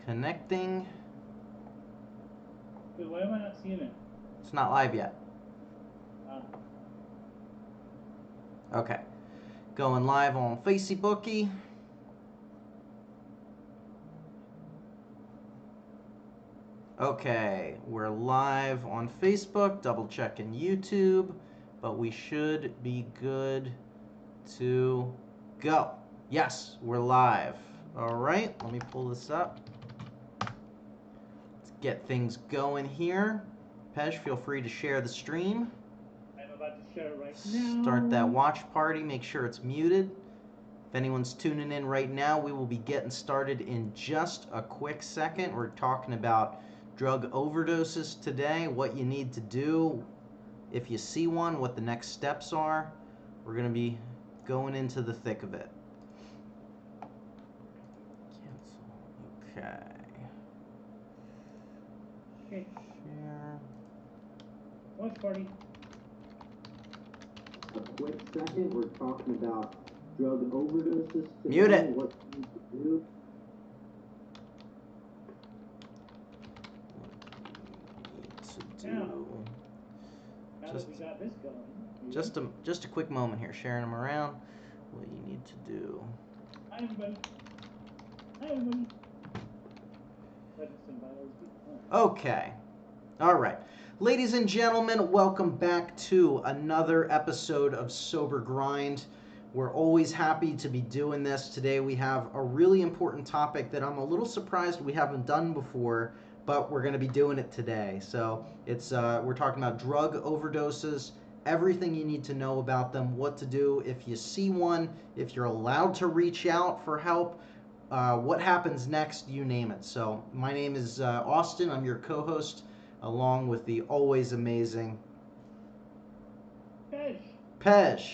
Connecting. Wait, why am I not seeing it? It's not live yet. Okay. Going live on Facebooky. Okay, we're live on Facebook, double checking YouTube, but we should be good to go. Yes, we're live. All right, let me pull this up. Let's get things going here. Pej, feel free to share the stream. I'm about to share it right now. Start that watch party, make sure it's muted. If anyone's tuning in right now, we will be getting started in just a quick second. We're talking about drug overdoses today, what you need to do if you see one, what the next steps are. We're going to be going into the thick of it. Cancel. Okay. Okay. Share. Watch party. A quick second, we're talking about drug overdoses today. Mute it. What you need to do. Now that we got this going. Just a quick moment here, sharing them around. What you need to do. Hi everybody. Hi everybody. Okay. All right. Ladies and gentlemen, welcome back to another episode of Sober Grind. We're always happy to be doing this. Today we have a really important topic that I'm a little surprised we haven't done before, but we're going to be doing it today. So it's we're talking about drug overdoses, everything you need to know about them, what to do if you see one, if you're allowed to reach out for help, what happens next, you name it. So my name is Austin. I'm your co-host, along with the always amazing Pej.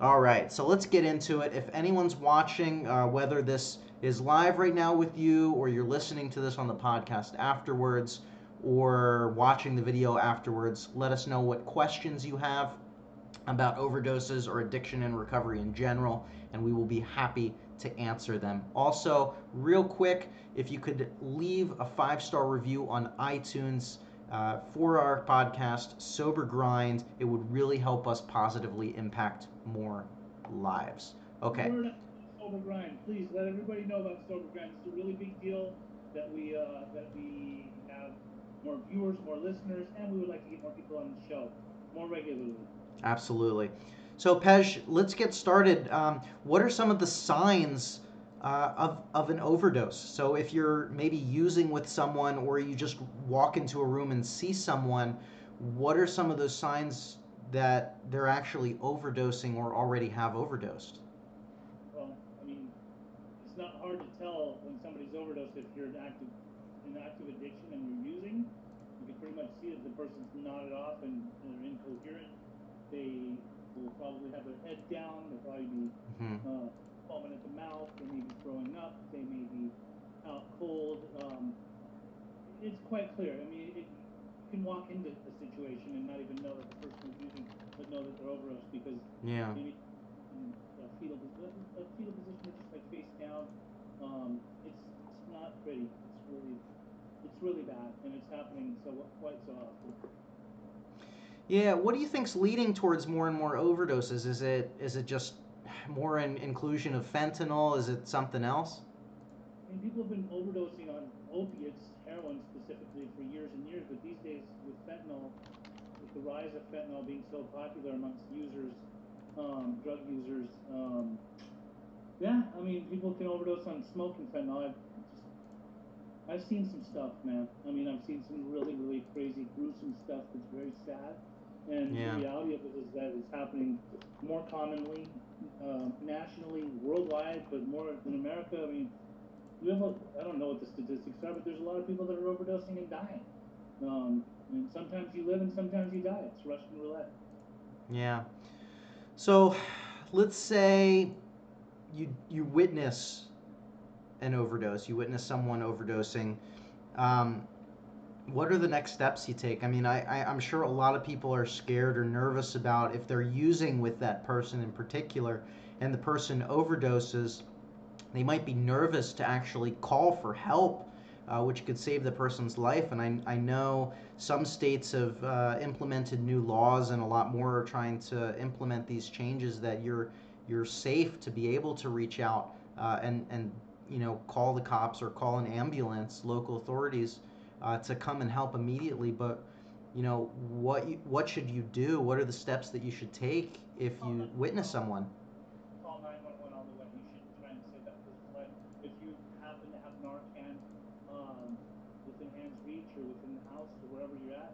All right, so let's get into it. If anyone's watching, whether this is live right now with you or you're listening to this on the podcast afterwards or watching the video afterwards, let us know what questions you have about overdoses or addiction and recovery in general, and we will be happy to answer them. Also, real quick, if you could leave a 5-star review on iTunes for our podcast, Sober Grind, it would really help us positively impact more lives. Okay. Sober Grind. Please let everybody know about Sober Grind. It's a really big deal that we have more viewers, more listeners, and we would like to get more people on the show more regularly. Absolutely. So, Pej, let's get started. What are some of the signs of an overdose? So if you're maybe using with someone or you just walk into a room and see someone, what are some of those signs that they're actually overdosing or already have overdosed? Well, I mean, it's not hard to tell when somebody's overdosed if you're in active addiction and you're using. You can pretty much see that the person's nodded off and they're incoherent. They will probably have their head down. They'll probably be foaming at the mouth. They may be throwing up. They may be out cold. It's quite clear. I mean, you can walk into a situation and not even know that the person is using, but know that they're overdosed because maybe in a fetal position, or just like face down. It's not pretty. It's really bad, and it's happening quite so often. Yeah, what do you think's leading towards more and more overdoses? Is it just more an inclusion of fentanyl? Is it something else? I mean, people have been overdosing on opiates, heroin specifically, for years and years, but these days with fentanyl, with the rise of fentanyl being so popular amongst users, drug users, I mean, people can overdose on smoking fentanyl. I've seen some stuff, man. I mean, I've seen some really, really crazy, gruesome stuff that's very sad. And the reality of it is that it's happening more commonly, nationally, worldwide, but more in America. I mean, I don't know what the statistics are, but there's a lot of people that are overdosing and dying. And sometimes you live and sometimes you die. It's Russian roulette. Yeah. So, let's say you witness an overdose. You witness someone overdosing. What are the next steps you take? I mean, I'm sure a lot of people are scared or nervous about if they're using with that person in particular and the person overdoses, they might be nervous to actually call for help, which could save the person's life. And I know some states have implemented new laws, and a lot more are trying to implement these changes that you're safe to be able to reach out and call the cops or call an ambulance, local authorities, to come and help immediately. But what should you do? What are the steps that you should take if you witness someone? Call 911 all the way. You should try and save that person's life. If you happen to have Narcan within hand's reach or within the house or wherever you're at,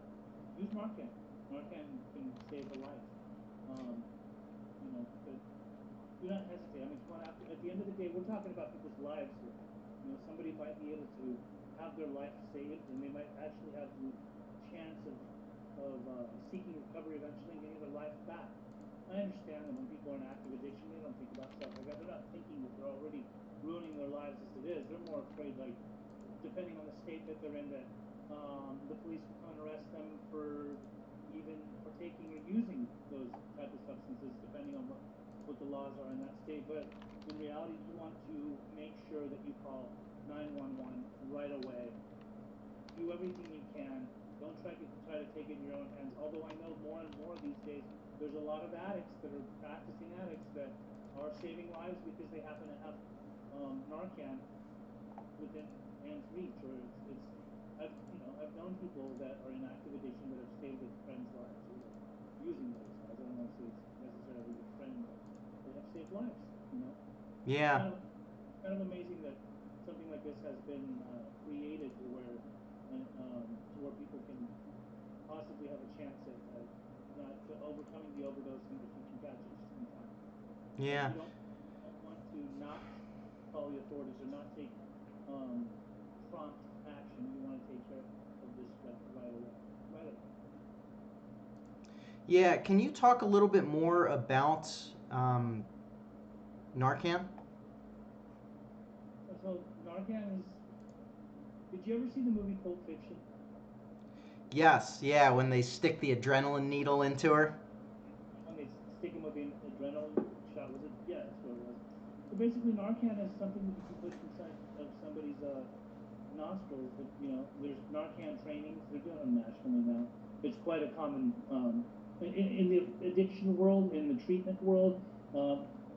use Narcan. Narcan can save a life. But do not hesitate. I mean, come on, at the end of the day, we're talking about people's lives here. Somebody might be able to have their life saved, and they might actually have the chance of seeking recovery eventually and getting their life back. I understand that when people are in active addiction, they don't think about stuff like that. They're not thinking that they're already ruining their lives as it is. They're more afraid, like, depending on the state that they're in, that the police will come and arrest them for even partaking or using those type of substances, depending on what the laws are in that state. But in reality, you want to make sure that you call 911 right away. Do everything you can. Don't try to take it in your own hands. Although I know more and more these days, there's a lot of addicts that are practicing addicts that are saving lives because they happen to have Narcan within hand's reach. Or I've known people that are in active addiction that have saved their friends' lives using those guys. I don't want to say it's necessarily a friend, but they have saved lives. Yeah. Kind of amazing that something like this has been created to where people can possibly have a chance at overcoming the overdose and if you can catch it just in time. Yeah. You don't want to not call the authorities or not take prompt action. You want to take care of this right away. Right away. Yeah. Can you talk a little bit more about Narcan? So Narcan is. Did you ever see the movie Pulp Fiction? Yes. Yeah. When they stick the adrenaline needle into her. When they stick him with the adrenaline shot, was it? Yeah, that's what it was. So basically, Narcan is something that you can put inside of somebody's nostrils. There's Narcan trainings. They're doing them nationally now. It's quite a common in the addiction world, in the treatment world.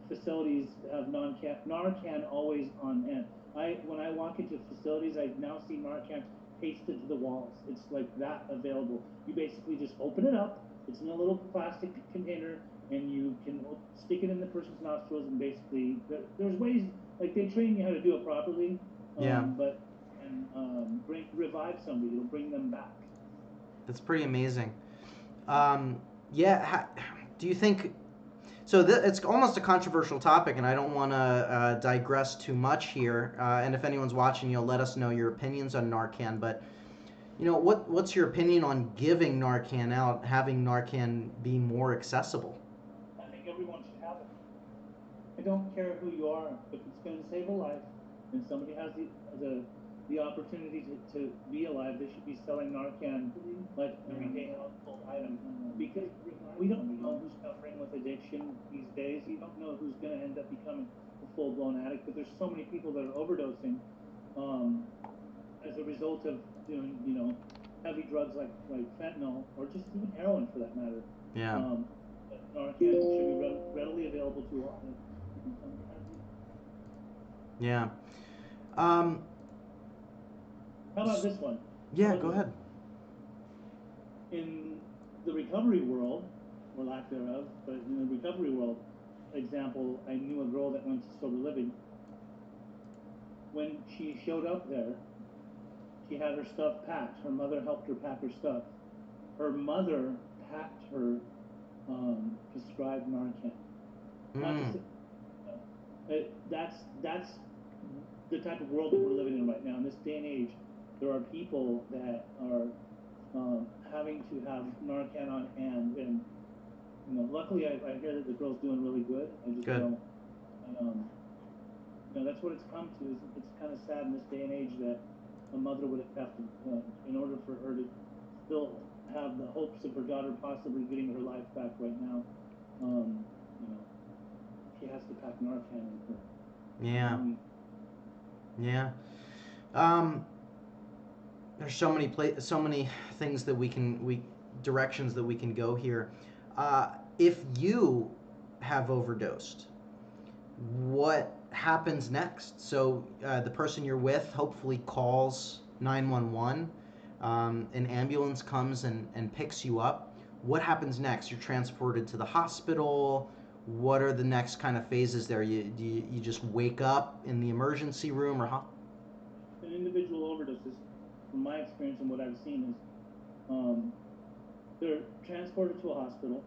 Facilities have Narcan always on hand. When I walk into facilities, I now see Narcan pasted to the walls. It's like that available. You basically just open it up. It's in a little plastic container, and you can stick it in the person's nostrils. And basically, there's ways, like they train you how to do it properly. Yeah. But and revive somebody. It'll bring them back. That's pretty amazing. Yeah. Do you think? So it's almost a controversial topic, and I don't want to digress too much here. And if anyone's watching, let us know your opinions on Narcan. But what's your opinion on giving Narcan out, having Narcan be more accessible? I think everyone should have it. I don't care who you are. If it's going to save a life, and somebody has the opportunity to be alive, they should be selling Narcan like everyday household item, because we don't know who's suffering with addiction these days. You don't know who's going to end up becoming a full-blown addict. But there's so many people that are overdosing as a result of doing heavy drugs like fentanyl or just even heroin for that matter. Yeah. Narcan should be readily available to all. Yeah. How about this one? Yeah, go ahead. In the recovery world, or lack thereof, but in the recovery world, example, I knew a girl that went to sober living. When she showed up there, she had her stuff packed. Her mother helped her pack her stuff. Her mother packed her prescribed Narcan. That's the type of world that we're living in right now. In this day and age, there are people that are having to have Narcan on hand, and luckily I hear that the girl's doing really good. I just Good. that's what it's come to. It's kind of sad in this day and age that a mother would have to, in order for her to still have the hopes of her daughter possibly getting her life back right now, she has to pack Narcan with her. Yeah. Yeah. Um, there's so many things that we directions that we can go here. If you have overdosed, what happens next? So the person you're with hopefully calls 911. An ambulance comes and picks you up. What happens next? You're transported to the hospital. What are the next kind of phases there? You just wake up in the emergency room or how? An individual overdoses, from my experience and what I've seen, is um, they're transported to a hospital.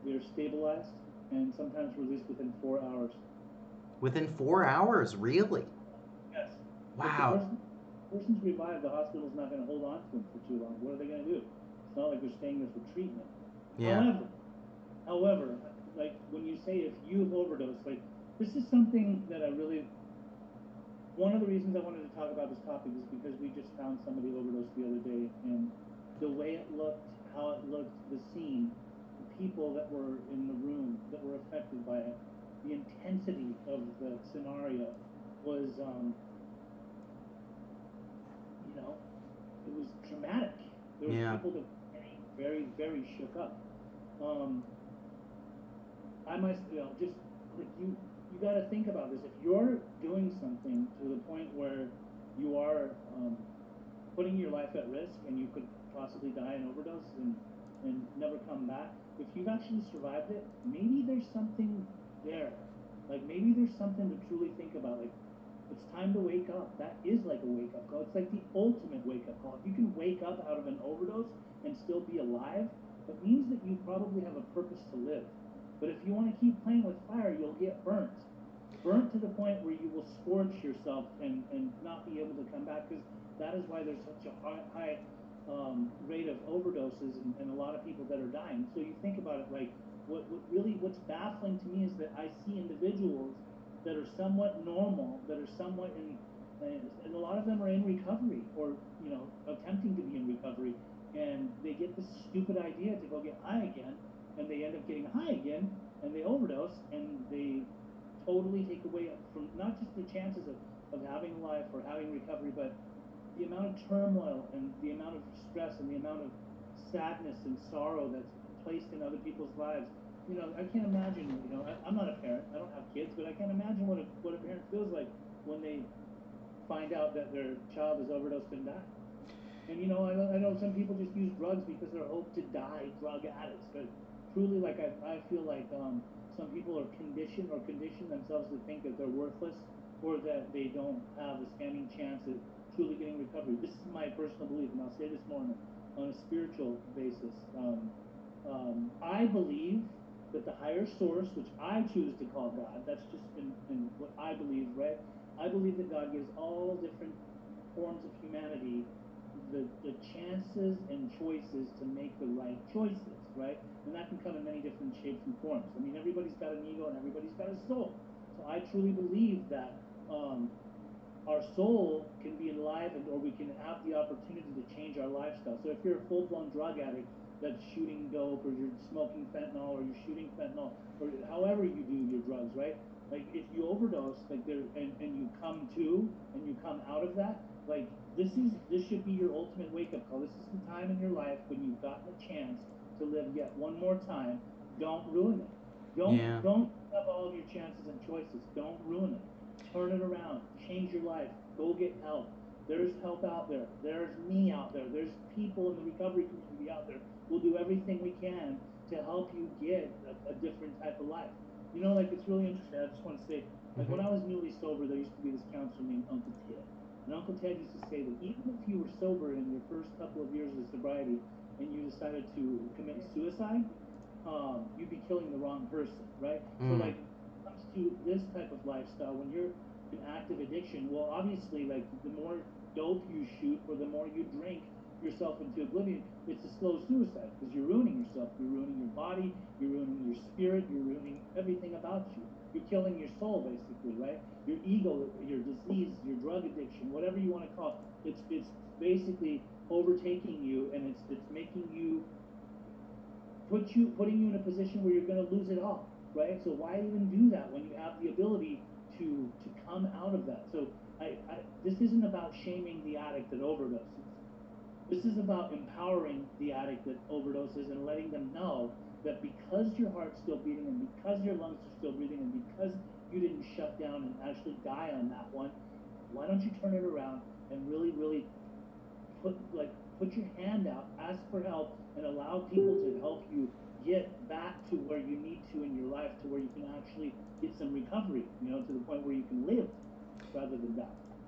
They're stabilized and sometimes released within 4 hours. Within 4 hours, really? Yes. If the Wow. person's revived, the hospital's not going to hold on to them for too long. What are they going to do? It's not like they're staying there for treatment. Yeah. However, however, like when you say if you've overdosed, like this is something that I really. One of the reasons I wanted to talk about this topic is because we just found somebody overdosed the other day, and the way it looked, how it looked, the scene, the people that were in the room that were affected by it, the intensity of the scenario was, it was traumatic. There was Yeah. people that were very, very, very shook up. Um, I might, just like you got to think about this. If you're doing something to the point where you are putting your life at risk and you could possibly die in overdose and never come back, if you've actually survived it, maybe there's something there. Like maybe there's something to truly think about. Like it's time to wake up. That is like a wake up call. It's like the ultimate wake up call. If you can wake up out of an overdose and still be alive, it means that you probably have a purpose to live. But if you want to keep playing with fire, you'll get burnt. Burnt to the point where you will scorch yourself and not be able to come back, because that is why there's such a high rate of overdoses and a lot of people that are dying. So you think about it, like what's baffling to me is that I see individuals that are somewhat normal, that are somewhat in, and a lot of them are in recovery or attempting to be in recovery, and they get this stupid idea to go get high again, and they end up getting high again, and they overdose, and they totally take away from not just the chances of having a life or having recovery, but the amount of turmoil and the amount of stress and the amount of sadness and sorrow that's placed in other people's lives. I can't imagine. I'm not a parent. I don't have kids, but I can't imagine what a parent feels like when they find out that their child has overdosed and died. And I know some people just use drugs because they're hope to die drug addicts. But truly, like I feel like some people are conditioned themselves to think that they're worthless or that they don't have a standing chance at truly getting recovery. This is my personal belief, and I'll say this more on a spiritual basis. I believe that the higher source, which I choose to call God, that's just in what I believe, right? I believe that God gives all different forms of humanity the chances and choices to make the right choices, right? And that can come in many different shapes and forms. I mean, everybody's got an ego and everybody's got a soul. So I truly believe that our soul can be enlivened, or we can have the opportunity to change our lifestyle. So if you're a full-blown drug addict that's shooting dope, or you're smoking fentanyl, or you're shooting fentanyl, or however you do your drugs, right? Like if you overdose, like there, and you come to and you come out of that, like this should be your ultimate wake-up call. This is the time in your life when you've gotten a chance to live yet one more time. Don't ruin it. Don't Yeah. don't have all of your chances and choices. Don't ruin it. Turn it around. Change your life. Go get help. There's help out there. There's me out there. There's people in the recovery community out there. We'll do everything we can to help you get a different type of life. Like it's really interesting. I just want to say, like Hmm. when I was newly sober, there used to be this counselor named Uncle Ted. And Uncle Ted used to say that even if you were sober in your first couple of years of sobriety and you decided to commit suicide, you'd be killing the wrong person, right? So Mm. like comes to this type of lifestyle, when you're in active addiction, well, obviously, like the more dope you shoot or the more you drink yourself into oblivion, it's a slow suicide because you're ruining yourself. You're ruining your body. You're ruining your spirit. You're ruining everything about you. You're killing your soul, basically, right? Your ego, your disease, your drug addiction, whatever you want to call it. It's basically overtaking you, and it's making you putting you in a position where you're going to lose it all, right? So why even do that when you have the ability to come out of that. So this isn't about shaming the addict that overdoses. This is about empowering the addict that overdoses and letting them know that because your heart's still beating and because your lungs are still breathing and because you didn't shut down and actually die on that one, why don't you turn it around and really, really put your hand out, ask for help, and allow people to help you get back to where you need to in your life, to where you can actually get some recovery, to the point where you can live rather than die.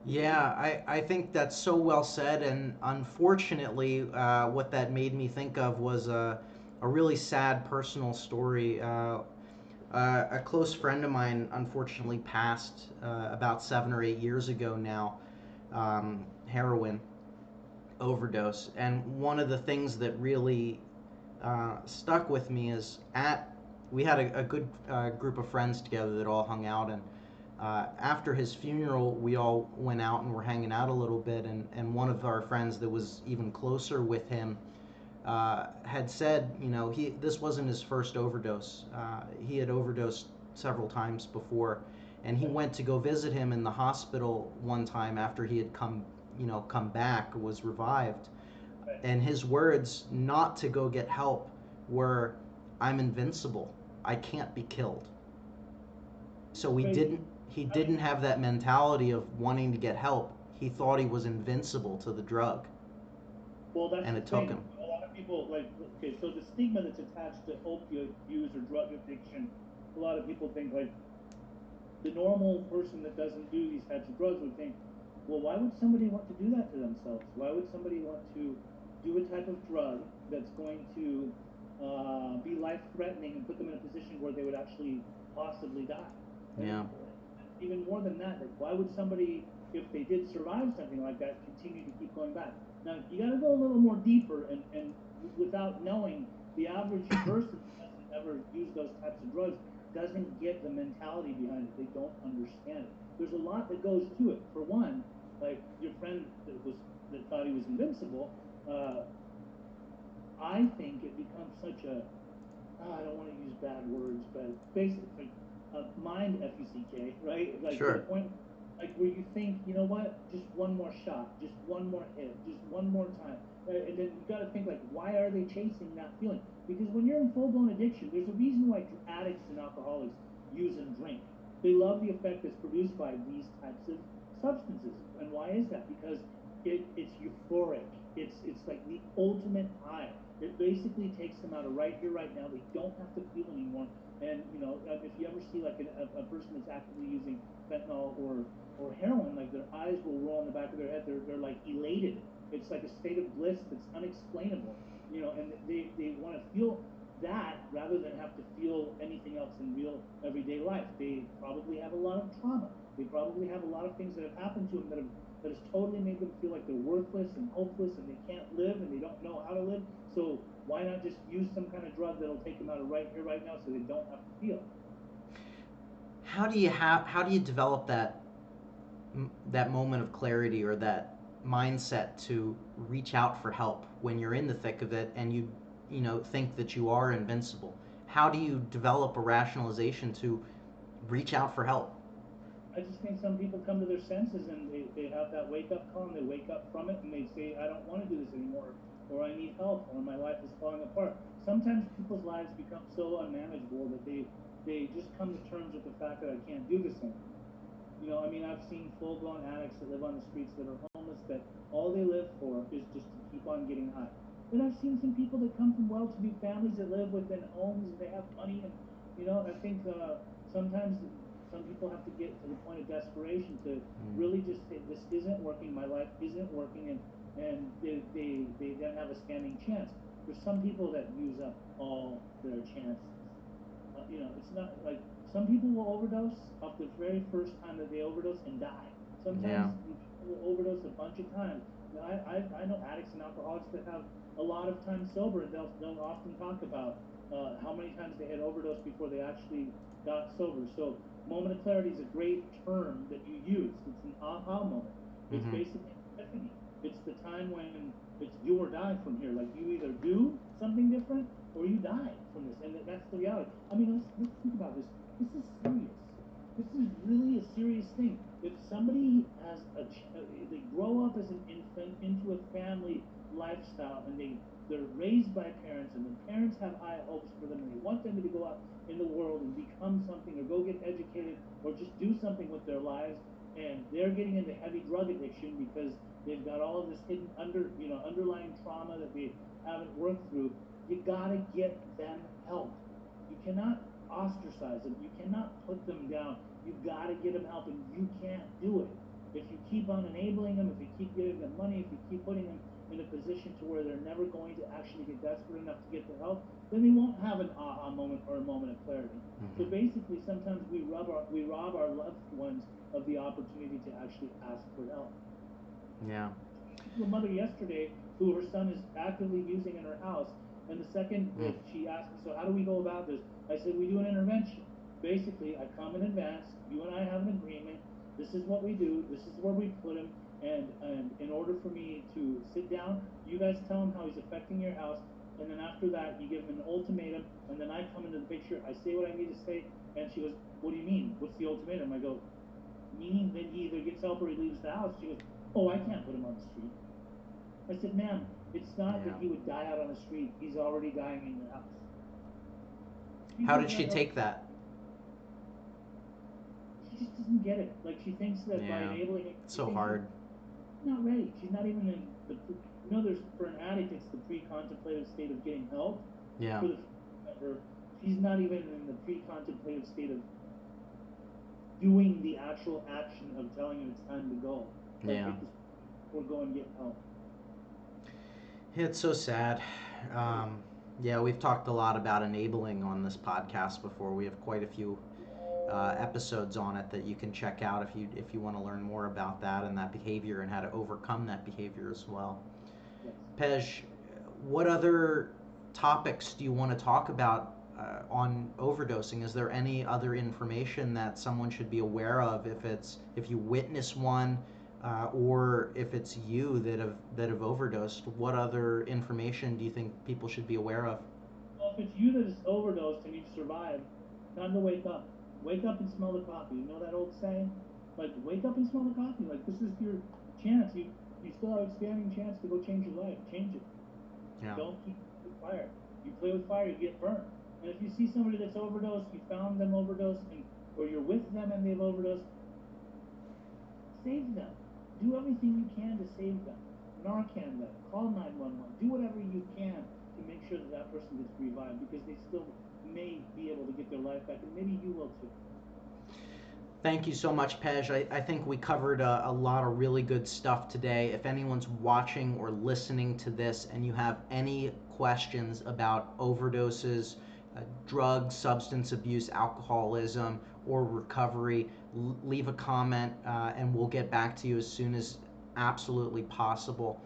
Yeah, I think that's so well said, and unfortunately, what that made me think of was a really sad personal story. A close friend of mine unfortunately passed about 7 or 8 years ago now, heroin overdose. And one of the things that really stuck with me is we had a good group of friends together that all hung out, and after his funeral, we all went out and were hanging out a little bit, and one of our friends that was even closer with him had said, this wasn't his first overdose. He had overdosed several times before, and he went to go visit him in the hospital one time after he had come back, was revived, and his words not to go get help were, "I'm invincible. I can't be killed." So he didn't have that mentality of wanting to get help. He thought he was invincible to the drug, Well, that's and the it took thing. him. A lot of people okay, so the stigma that's attached to opioid use or drug addiction, a lot of people think the normal person that doesn't do these types of drugs would think, well, why would somebody want to do that to themselves? Why would somebody want to do a type of drug that's going to be life-threatening and put them in a position where they would actually possibly die? Yeah. Even more than that, like, why would somebody, if they did survive something like that, continue to keep going back? Now, you got to go a little more deeper, and without knowing, the average person who doesn't ever use those types of drugs doesn't get the mentality behind it. They don't understand it. There's a lot that goes to it. For one, like your friend that thought he was invincible, I think it becomes such a, I don't want to use bad words, but basically, mind fuck, right? Like to Sure. the point, like where you think, you know what, just one more shot, just one more hit, just one more time, right? And then you got to think like, why are they chasing that feeling? Because when you're in full-blown addiction, there's a reason why addicts and alcoholics use and drink. They love the effect that's produced by these types of substances. And why is that? Because it's euphoric. It's like the ultimate high. It basically takes them out of right here, right now. They don't have to feel anymore. And if you ever see like a person that's actively using fentanyl or heroin, like their eyes will roll in the back of their head. They're like elated. It's like a state of bliss that's unexplainable. And they want to feel that rather than have to feel anything else in real everyday life. They probably have a lot of trauma. They probably have a lot of things that have happened to them that has totally made them feel like they're worthless and hopeless and they can't live and they don't know how to live. So why not just use some kind of drug that'll take them out of right here, right now, so they don't have to feel? How do you develop that moment of clarity or that mindset to reach out for help when you're in the thick of it and you think that you are invincible? How do you develop a rationalization to reach out for help? I just think some people come to their senses and they have that wake up call and they wake up from it and they say, I don't want to do this anymore, or I need help, or my life is falling apart. Sometimes people's lives become so unmanageable that they just come to terms with the fact that I can't do this anymore. I've seen full-blown addicts that live on the streets that are homeless that all they live for is just to keep on getting high. Then I've seen some people that come from well-to-do families that live within homes and they have money, and I think sometimes some people have to get to the point of desperation to really just say, this isn't working, my life isn't working, and they then have a standing chance. There's some people that use up all their chances. It's not like some people will overdose off the very first time that they overdose and die. Yeah. Sometimes people will overdose a bunch of times. I know addicts and alcoholics that have a lot of time sober, and they'll often talk about how many times they had overdosed before they actually got sober. So moment of clarity is a great term that you use. It's an aha moment. It's basically epiphany. It's the time when it's do or die from here. Like you either do something different or you die from this, and that's the reality. Let's think about this. This is serious. This is really a serious thing. If somebody has they grow up as an infant into a family lifestyle, and they're raised by parents, and the parents have high hopes for them, and they want them to go out in the world and become something, or go get educated, or just do something with their lives, and they're getting into heavy drug addiction because they've got all of this hidden underlying trauma that they haven't worked through. You gotta get them help. You cannot ostracize them. You cannot put them down. You got to get them help, and you can't do it. If you keep on enabling them, if you keep giving them money, if you keep putting them in a position to where they're never going to actually get desperate enough to get the help, then they won't have an aha moment or a moment of clarity. Mm-hmm. So basically, sometimes we rob our loved ones of the opportunity to actually ask for help. Yeah. A mother yesterday who her son is actively using in her house, and the second that she asked me, so how do we go about this? I said, we do an intervention. Basically, I come in advance, you and I have an agreement, this is what we do, this is where we put him, and in order for me to sit down, you guys tell him how he's affecting your house, and then after that, you give him an ultimatum, and then I come into the picture, I say what I need to say, and she goes, what do you mean? What's the ultimatum? I go, meaning that he either gets help or he leaves the house. She goes, oh, I can't put him on the street. I said, ma'am, it's not that he would die out on the street. He's already dying in your house. How did she take that? She just doesn't get it. Like, she thinks that by enabling it, it's so hard. She's not ready. She's not even in the, there's, for an addict, it's the pre-contemplative state of getting help. Yeah. She's not even in the pre-contemplative state of doing the actual action of telling him it's time to go. Like, yeah. Or go and get help. It's so sad. Yeah, we've talked a lot about enabling on this podcast before. We have quite a few episodes on it that you can check out if you want to learn more about that and that behavior and how to overcome that behavior as well. Yes. Pej, what other topics do you want to talk about on overdosing? Is there any other information that someone should be aware of if you witness one, or if it's you that have overdosed? What other information do you think people should be aware of? Well, if it's you that has overdosed and you've survived, time to wake up. Wake up and smell the coffee. You know that old saying? Like, wake up and smell the coffee. Like, this is your chance. You still have a standing chance to go change your life. Change it. Yeah. Don't keep with fire. You play with fire, you get burned. And if you see somebody that's overdosed, you found them overdosed, or you're with them and they've overdosed, save them. Do everything you can to save them. Narcan them. Call 911. Do whatever you can to make sure that person gets revived, because they still may be able to get their life back, and maybe you will too. Thank you so much, Pej. I think we covered a lot of really good stuff today. If anyone's watching or listening to this and you have any questions about overdoses, drugs, substance abuse, alcoholism, or recovery, leave a comment and we'll get back to you as soon as absolutely possible.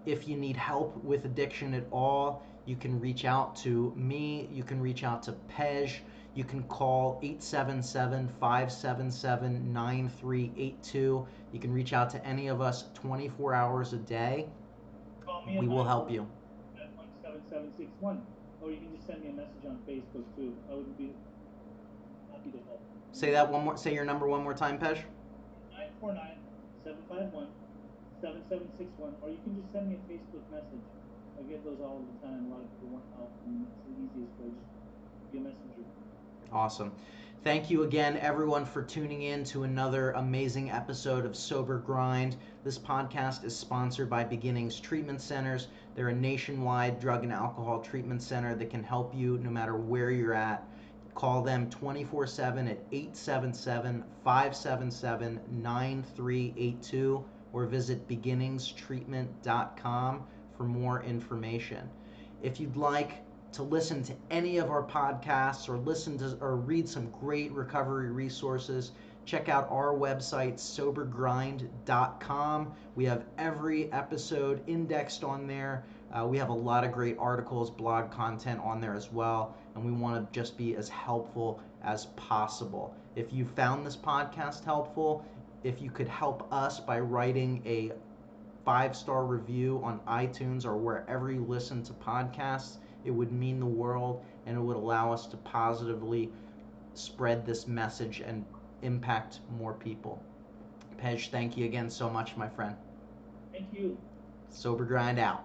If you need help with addiction at all, you can reach out to me, you can reach out to Pej. You can call 877-577-9382. You can reach out to any of us 24 hours a day. We will help you. At 17761. Or you can just send me a message on Facebook too. I would be happy to help. Say that one more. Say your number one more time, Pej. 949-751-7761. Or you can just send me a Facebook message. I get those all the time. A lot of people want help, and it's the easiest way. Just be a messenger. Awesome. Thank you again, everyone, for tuning in to another amazing episode of Sober Grind. This podcast is sponsored by Beginnings Treatment Centers. They're a nationwide drug and alcohol treatment center that can help you no matter where you're at. Call them 24/7 at 877-577-9382 or visit beginningstreatment.com for more information. If you'd like to listen to any of our podcasts or read some great recovery resources, check out our website, sobergrind.com. We have every episode indexed on there. We have a lot of great articles, blog content on there as well, and we want to just be as helpful as possible. If you found this podcast helpful, if you could help us by writing a 5-star review on iTunes or wherever you listen to podcasts, it would mean the world, and it would allow us to positively spread this message and impact more people. Pej, thank you again so much, my friend. Thank you. Sober Grind out.